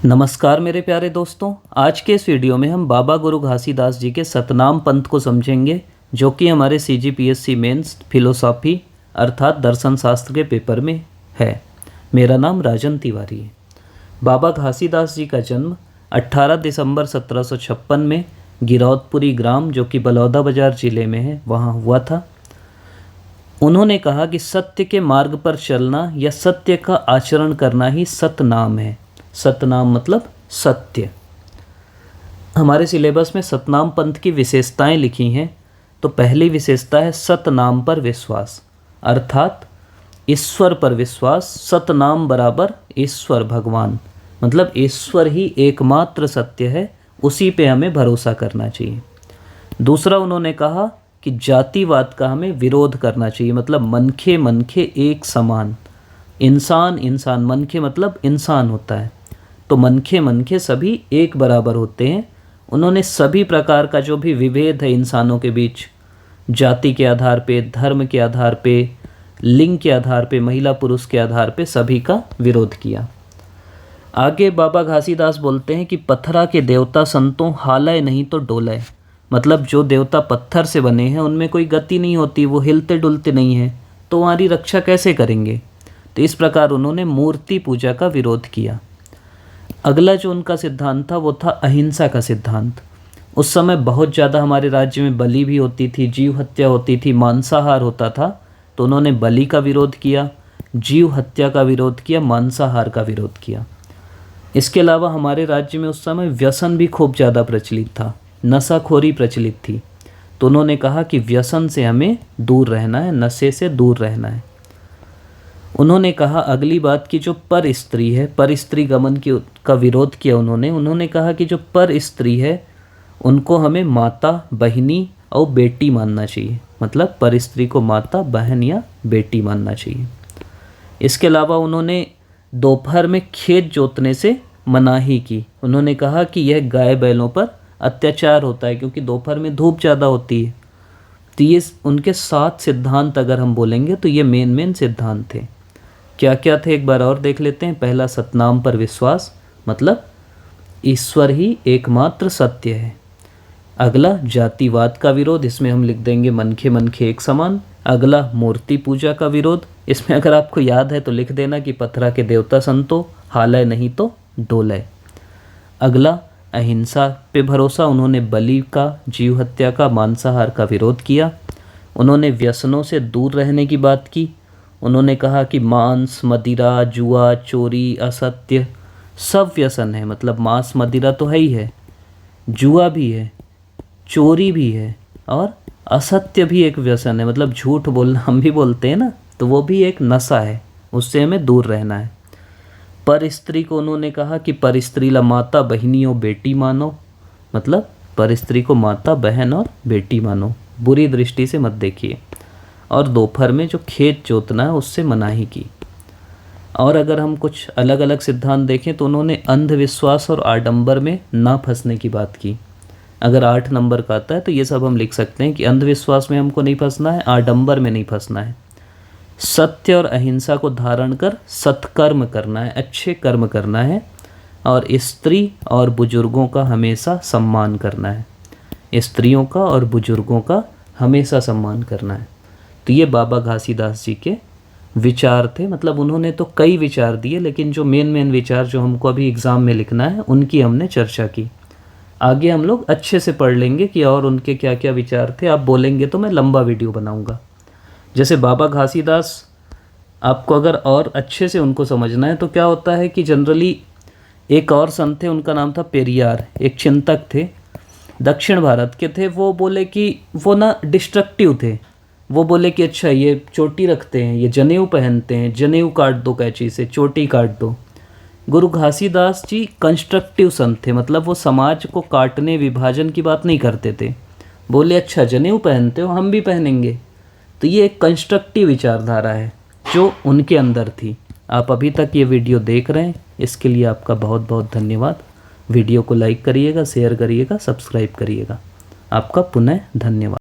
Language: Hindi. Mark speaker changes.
Speaker 1: नमस्कार मेरे प्यारे दोस्तों, आज के इस वीडियो में हम बाबा गुरु घासीदास जी के सतनाम पंथ को समझेंगे, जो कि हमारे CGPSC मेंस फिलोसॉफी अर्थात दर्शन शास्त्र के पेपर में है। मेरा नाम राजन तिवारी है। बाबा घासीदास जी का जन्म 18 दिसंबर 1756 में गिरौदपुरी ग्राम, जो कि बलौदा बाजार जिले में है, वहाँ हुआ था। उन्होंने कहा कि सत्य के मार्ग पर चलना या सत्य का आचरण करना ही सतनाम है। सतनाम मतलब सत्य। हमारे सिलेबस में सतनाम पंथ की विशेषताएं लिखी हैं। तो पहली विशेषता है सतनाम पर विश्वास, अर्थात ईश्वर पर विश्वास। सतनाम बराबर ईश्वर भगवान, मतलब ईश्वर ही एकमात्र सत्य है, उसी पे हमें भरोसा करना चाहिए। दूसरा, उन्होंने कहा कि जातिवाद का हमें विरोध करना चाहिए, मतलब मनखे मनखे एक समान। इंसान इंसान, मनखे मतलब इंसान होता है, तो मनखे मनखे सभी एक बराबर होते हैं। उन्होंने सभी प्रकार का जो भी विभेद है इंसानों के बीच, जाति के आधार पे, धर्म के आधार पे, लिंग के आधार पे, महिला पुरुष के आधार पे, सभी का विरोध किया। आगे बाबा घासीदास बोलते हैं कि पत्थरा के देवता संतों हालय नहीं तो डोलय, मतलब जो देवता पत्थर से बने हैं उनमें कोई गति नहीं होती, वो हिलते डुलते नहीं हैं, तो हमारी रक्षा कैसे करेंगे। तो इस प्रकार उन्होंने मूर्ति पूजा का विरोध किया। अगला जो उनका सिद्धांत था वो था अहिंसा का सिद्धांत। उस समय बहुत ज़्यादा हमारे राज्य में बलि भी होती थी, जीव हत्या होती थी, मांसाहार होता था। तो उन्होंने बलि का विरोध किया, जीव हत्या का विरोध किया, मांसाहार का विरोध किया। इसके अलावा हमारे राज्य में उस समय व्यसन भी खूब ज़्यादा प्रचलित था, नशाखोरी प्रचलित थी। तो उन्होंने कहा कि व्यसन से हमें दूर रहना है, नशे से दूर रहना है। उन्होंने कहा अगली बात कि जो पर स्त्री है, पर स्त्री गमन का विरोध किया उन्होंने कहा कि जो पर स्त्री है उनको हमें माता, बहिनी और बेटी मानना चाहिए, मतलब पर स्त्री को माता, बहन या बेटी मानना चाहिए। इसके अलावा उन्होंने दोपहर में खेत जोतने से मनाही की। उन्होंने कहा कि यह गाय बैलों पर अत्याचार होता है, क्योंकि दोपहर में धूप ज़्यादा होती है। तो ये उनके 7 सिद्धांत अगर हम बोलेंगे तो ये मेन सिद्धांत थे। क्या क्या थे एक बार और देख लेते हैं। पहला, सतनाम पर विश्वास, मतलब ईश्वर ही एकमात्र सत्य है। अगला, जातिवाद का विरोध, इसमें हम लिख देंगे मनखे मनखे एक समान। अगला, मूर्ति पूजा का विरोध, इसमें अगर आपको याद है तो लिख देना कि पत्थरा के देवता संतो हालय नहीं तो डोलय। अगला, अहिंसा पे भरोसा। उन्होंने बलि का, जीव हत्या का, मांसाहार का विरोध किया। उन्होंने व्यसनों से दूर रहने की बात की। उन्होंने कहा कि मांस, मदिरा, जुआ, चोरी, असत्य सब व्यसन है, मतलब मांस मदिरा तो है ही है, जुआ भी है, चोरी भी है, और असत्य भी एक व्यसन है, मतलब झूठ बोलना हम भी बोलते हैं ना, तो वो भी एक नशा है, उससे हमें दूर रहना है। पर स्त्री को उन्होंने कहा कि पर स्त्री ला माता, बहिनी और बेटी मानो, मतलब पर स्त्री को माता, बहन और बेटी मानो, बुरी दृष्टि से मत देखिए। और दोपहर में जो खेत जोतना है उससे मनाही की। और अगर हम कुछ अलग अलग सिद्धांत देखें तो उन्होंने अंधविश्वास और आडंबर में ना फंसने की बात की। अगर 8 नंबर का आता है तो ये सब हम लिख सकते हैं कि अंधविश्वास में हमको नहीं फंसना है, आडंबर में नहीं फंसना है। सत्य और अहिंसा को धारण कर सत्कर्म करना है, अच्छे कर्म करना है। और स्त्री और बुजुर्गों का हमेशा सम्मान करना है, स्त्रियों का और बुजुर्गों का हमेशा सम्मान करना है। तो ये बाबा घासीदास जी के विचार थे। मतलब उन्होंने तो कई विचार दिए, लेकिन जो मेन विचार जो हमको अभी एग्ज़ाम में लिखना है उनकी हमने चर्चा की। आगे हम लोग अच्छे से पढ़ लेंगे कि और उनके क्या क्या विचार थे। आप बोलेंगे तो मैं लंबा वीडियो बनाऊंगा। जैसे बाबा घासीदास, आपको अगर और अच्छे से उनको समझना है तो क्या होता है कि जनरली एक और संत थे, उनका नाम था पेरियार, एक चिंतक थे, दक्षिण भारत के थे। वो बोले कि वो ना डिस्ट्रक्टिव थे। वो बोले कि अच्छा ये चोटी रखते हैं, ये जनेऊ पहनते हैं, जनेऊ काट दो कैंची से, चोटी काट दो। गुरु घासीदास जी कंस्ट्रक्टिव संत थे, मतलब वो समाज को काटने, विभाजन की बात नहीं करते थे। बोले अच्छा जनेऊ पहनते हो, हम भी पहनेंगे। तो ये एक कंस्ट्रक्टिव विचारधारा है जो उनके अंदर थी। आप अभी तक ये वीडियो देख रहे हैं, इसके लिए आपका बहुत बहुत धन्यवाद। वीडियो को लाइक करिएगा, शेयर करिएगा, सब्सक्राइब करिएगा। आपका पुनः धन्यवाद।